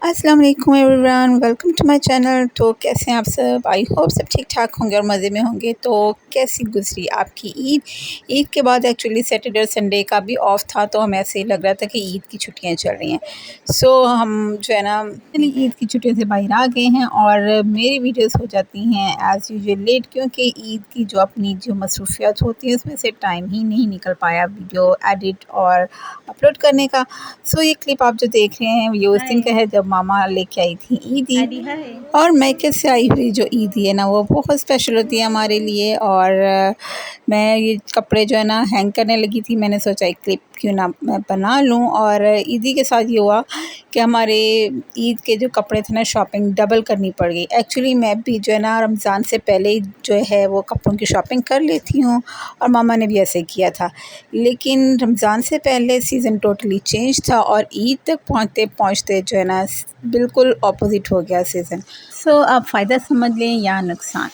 अस्सलाम वालेकुम everyone, welcome to my channel. तो कैसे हैं आप सब? आई होप सब ठीक ठाक होंगे और मज़े में होंगे। तो कैसी गुजरी आपकी ईद? ईद के बाद एक्चुअली सैटरडे और संडे का भी ऑफ था, तो हमें ऐसे ही लग रहा था कि ईद की छुट्टियां चल रही हैं। सो हम जो है ना ईद की छुट्टियों से बाहर आ गए हैं और मेरी वीडियोस हो जाती हैं एज़ यूजुअल लेट, क्योंकि ईद की जो अपनी जो मसरूफियत होती है उसमें से टाइम ही नहीं निकल पाया वीडियो एडिट और अपलोड करने का। सो ये क्लिप आप जो देख रहे हैं ये उस दिन का है जब मामा लेके आई थी ईदी। और मैके से आई हुई जो ईदी है ना वो बहुत स्पेशल होती है हमारे लिए। और मैं ये कपड़े जो है ना हैंग करने लगी थी, मैंने सोचा एक क्लिप क्यों ना मैं बना लूँ। और ईदी के साथ ये हुआ कि हमारे ईद के जो कपड़े थे ना शॉपिंग डबल करनी पड़ गई। एक्चुअली मैं भी जो है ना रमज़ान से पहले ही जो है वो कपड़ों की शॉपिंग कर लेती हूँ और मामा ने भी ऐसे किया था। लेकिन रमज़ान से पहले सीज़न टोटली चेंज था और ईद तक पहुँचते पहुँचते जो है ना बिल्कुल ऑपोज़िट हो गया सीज़न। सो आप फ़ायदा समझ लें या नुकसान।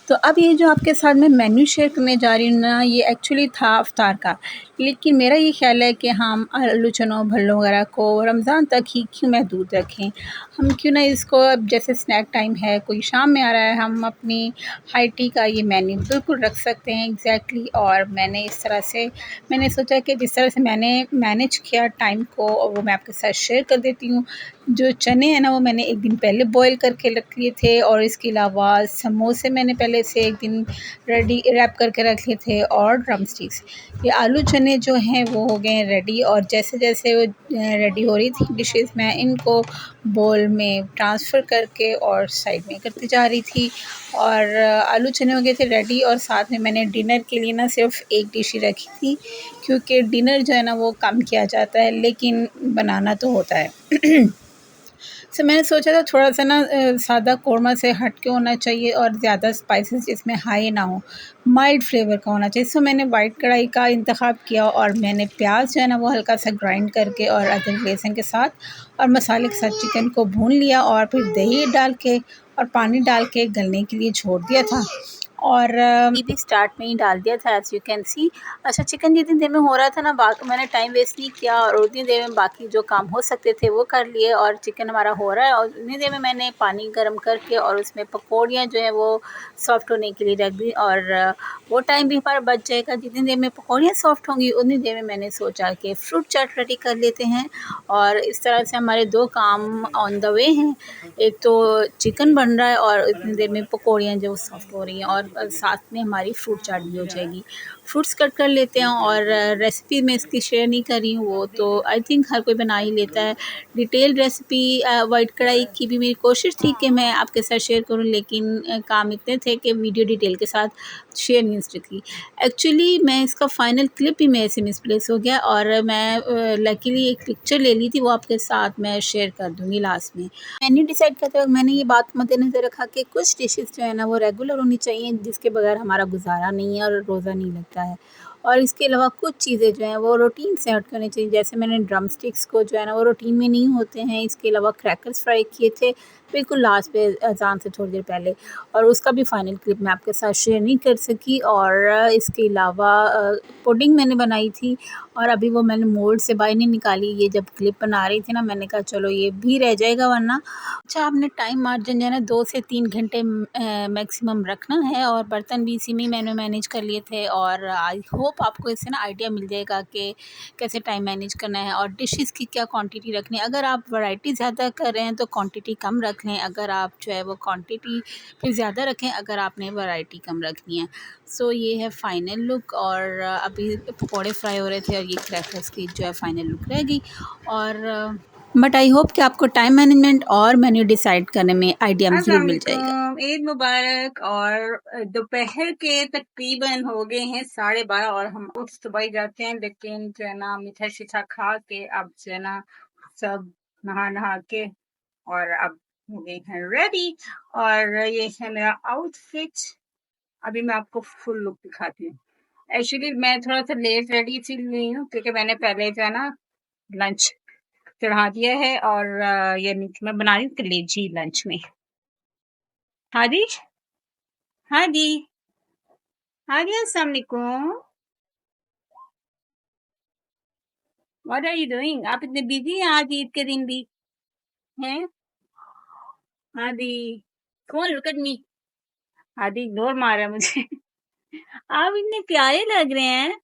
तो अब ये जो आपके साथ मैं मेन्यू शेयर करने जा रही हूँ ना, ये एक्चुअली था इफ्तार का। लेकिन मेरा ये ख़्याल है कि हम आलू चनों भल्लों वगैरह को रमज़ान तक ही क्यों महदूद रखें। हम क्यों ना इसको अब जैसे स्नैक टाइम है, कोई शाम में आ रहा है, हम अपनी हाई टी का ये मेन्यू बिल्कुल रख सकते हैं एग्जैक्टली। और मैंने सोचा कि जिस तरह से मैंने मैनेज किया टाइम को वो मैं आपके साथ शेयर कर देती हूँ। जो चने हैं ना वो मैंने एक दिन पहले बॉईल करके रख लिए थे और इसके अलावा समोसे मैंने पहले से एक दिन रेडी रैप करके रख लिए थे और ड्रम स्टिक्स। ये आलू चने जो हैं वो हो गए हैं रेडी। और जैसे जैसे वो रेडी हो रही थी डिशेस मैं इनको बोल में ट्रांसफ़र करके और साइड में करती जा रही थी। और आलू चने हो गए थे रेडी और साथ में मैंने डिनर के लिए ना सिर्फ एक डिश ही रखी थी, क्योंकि डिनर जो है ना वो कम किया जाता है लेकिन बनाना तो होता है। सो मैंने सोचा था थोड़ा-सा ना सादा कोरमा से हट के होना चाहिए और ज़्यादा स्पाइसेस इसमें हाई ना हो, माइल्ड फ्लेवर का होना चाहिए। सो मैंने वाइट कढ़ाई का इंतख़ाब किया और मैंने प्याज़ जो है ना वो हल्का-सा ग्राइंड करके और अदरक लहसुन के साथ और मसाले के साथ चिकन को भून लिया और फिर दही डाल के और पानी डाल के गलने के लिए छोड़ दिया था। और ये भी स्टार्ट में ही डाल दिया था एज़ यू कैन सी। अच्छा, चिकन जितनी देर में हो रहा था ना मैंने टाइम वेस्ट नहीं किया और उतनी देर में बाकी जो काम हो सकते थे वो कर लिए और चिकन हमारा हो रहा है। और उतनी देर में मैंने पानी गर्म करके और उसमें पकौड़ियाँ जो है वो सॉफ्ट होने के लिए रख दी। और वो टाइम भी हमारा बच जाएगा। जितनी देर में पकौड़ियाँ सॉफ्ट होंगी उतनी देर में मैंने सोचा कि फ्रूट चाट रेडी कर लेते हैं। और इस तरह से हमारे 2 काम ऑन द वे हैं। एक तो चिकन बन रहा है और इतनी देर में पकौड़ियाँ जो सॉफ्ट हो रही हैं और साथ में हमारी फ्रूट चाट भी हो जाएगी। फ्रूट्स कट कर लेते हैं और रेसिपी मैं इसकी शेयर नहीं कर रही हूँ, वो तो आई थिंक हर कोई बना ही लेता है। डिटेल्ड रेसिपी वाइट कढ़ाई की भी मेरी कोशिश थी कि मैं आपके साथ शेयर करूँ, लेकिन काम इतने थे कि वीडियो डिटेल के साथ शेयर नहीं हो सकी। एक्चुअली मैं इसका फ़ाइनल क्लिप ही मेरे से मिसप्लेस हो गया और मैं लकीली एक पिक्चर ले ली थी, वो आपके साथ मैं शेयर कर दूँगी लास्ट में। मेन्यू डिसाइड करते वक़्त मैंने ये बात मद्देनज़र रखा कि कुछ डिशेज़ जो है ना वो रेगुलर होनी चाहिए, जिसके बगैर हमारा गुज़ारा नहीं है और रोज़ा नहीं लगता है। और इसके अलावा कुछ चीज़ें जो हैं वो रूटीन से हट करनी चाहिए। जैसे मैंने ड्रम स्टिक्स को जो है ना वो रूटीन में नहीं होते हैं। इसके अलावा क्रैकर्स फ्राई किए थे बिल्कुल लास्ट पे अज़ान से थोड़ी देर पहले, और उसका भी फ़ाइनल क्लिप मैं आपके साथ शेयर नहीं कर सकी। और इसके अलावा पुडिंग मैंने बनाई थी और अभी वो मैंने मोल्ड से बाहर नहीं निकाली। ये जब क्लिप बना रही थी ना मैंने कहा चलो ये भी रह जाएगा वरना। अच्छा, आपने टाइम मार्जिन जो है ना 2 से 3 घंटे मैक्सिमम रखना है। और बर्तन भी इसी में ही मैंने मैनेज कर लिए थे और आई होप आपको इससे ना आइडिया मिल जाएगा कि कैसे टाइम मैनेज करना है और डिशेस की क्या क्वांटिटी रखनी है। अगर आप वैरायटी ज़्यादा कर रहे हैं तो क्वांटिटी कम रख लें, अगर आप जो है वो क्वांटिटी फिर ज़्यादा रखें अगर आपने वैरायटी कम रखनी है। सो ये है फाइनल लुक। और अभी पकौड़े फ्राई हो रहे थे और ये क्रैकर्स की जो है फाइनल लुक रहेगी। और बट आई होप कि आपको टाइम मैनेजमेंट और मेन्यू डिसाइड करने में आइडिया ज़रूर मिल जाएगा। ईद मुबारक। और दोपहर के तकरीबन हो गए हैं 12:30 और हम उठ सुबह ही जाते हैं, लेकिन जो है ना मीठा शीठा खा के अब जो है ना सब नहा के और अब हो गए हैं रेडी। और ये है मेरा आउटफिट। अभी मैं आपको फुल लुक दिखाती हूँ। एक्चुअली मैं थोड़ा सा लेट रेडी इसलिए हूँ क्योंकि मैंने पहले जो है ना लंच चढ़ा दिया है और ये मैं बना रही हूँ कलेजी लंच में। हादी हादी हादी, अस्सलाम वालेकुम। What are you doing? आप इतने बिजी हैं आज ईद के दिन भी हैं? आदि कौन लुक एट मी। आदि इग्नोर मार रहा है मुझे। आप इतने प्यारे लग रहे हैं,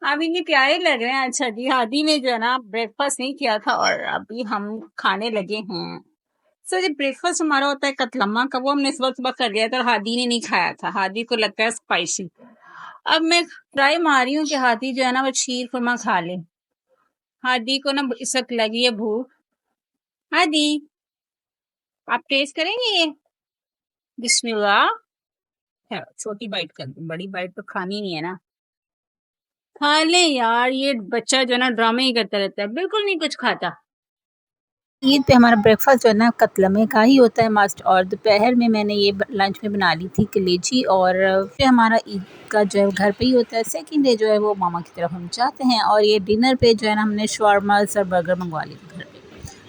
आप इतने प्यारे लग रहे हैं। अच्छा जी, हादी ने जो है ना ब्रेकफास्ट नहीं किया था और अभी हम खाने लगे हैं। सर ये ब्रेकफास्ट हमारा होता है कतलम्मा का, वो हमने सुबह सुबह कर लिया था और हादी ने नहीं खाया था। हादी को लगता है स्पाइसी। अब मैं ट्राई मार रही हूँ कि हादी जो है ना वो शीर खुरमा खा ले। हादी को ना इस वक्त लगी है भूख। हादी, आप टेस्ट करेंगे ये? बिस्मिल्लाह। है, छोटी बाइट कर दूं, बड़ी बाइट तो खानी नहीं है ना। खा ले यार, ये बच्चा जो है ना ड्रामे ही करता रहता है, बिल्कुल नहीं कुछ खाता। ईद पे हमारा ब्रेकफास्ट जो है ना कतलमे का ही होता है मस्ट। और दोपहर में मैंने ये लंच में बना ली थी कलेजी। और फिर हमारा ईद का जो है घर पे ही होता है। सेकंड डे जो है वो मामा की तरफ हम जाते हैं। और ये डिनर पे जो है ना हमने शवारमास और बर्गर मंगवा लिए थे घर पे।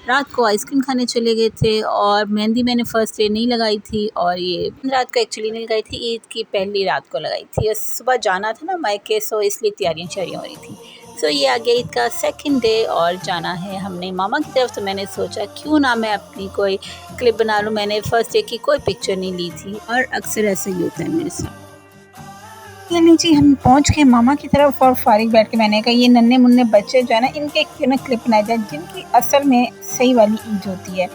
रात को आइसक्रीम खाने चले गए थे। और मेहंदी मैंने फ़र्स्ट डे नहीं लगाई थी, और ये रात को एक्चुअली नहीं लगाई थी, ईद की पहली रात को लगाई थी। और सुबह जाना था ना मायके, सो इसलिए तैयारियाँ शैयारियाँ हो रही थी। सो ये आ गया ईद का सेकंड डे और जाना है हमने मामा की तरफ। तो मैंने सोचा क्यों ना मैं अपनी कोई क्लिप बना लूँ। मैंने फ़र्स्ट डे की कोई पिक्चर नहीं ली थी, और अक्सर ऐसा ही होता है मेरे साथ। यानी जी हम पहुंच गए मामा की तरफ, और फारिग बैठ के मैंने कहा ये नन्हे मुन्ने बच्चे जो है ना इनके क्यों ना क्लिप बनाई जाए, जिनकी असल में सही वाली ईद होती है।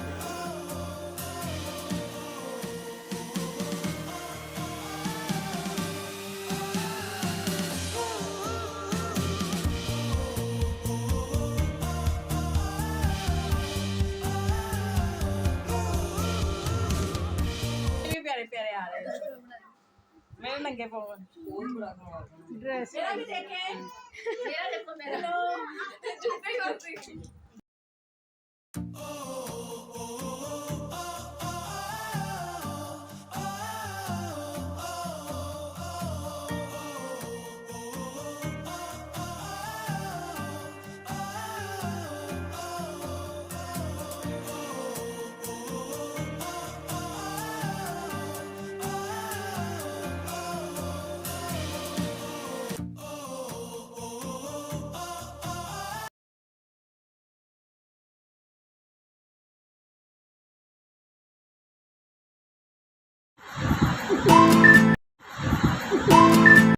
प्यारे प्यारे आ रहे हैं मेरे नंगे पाँव ड्रेस।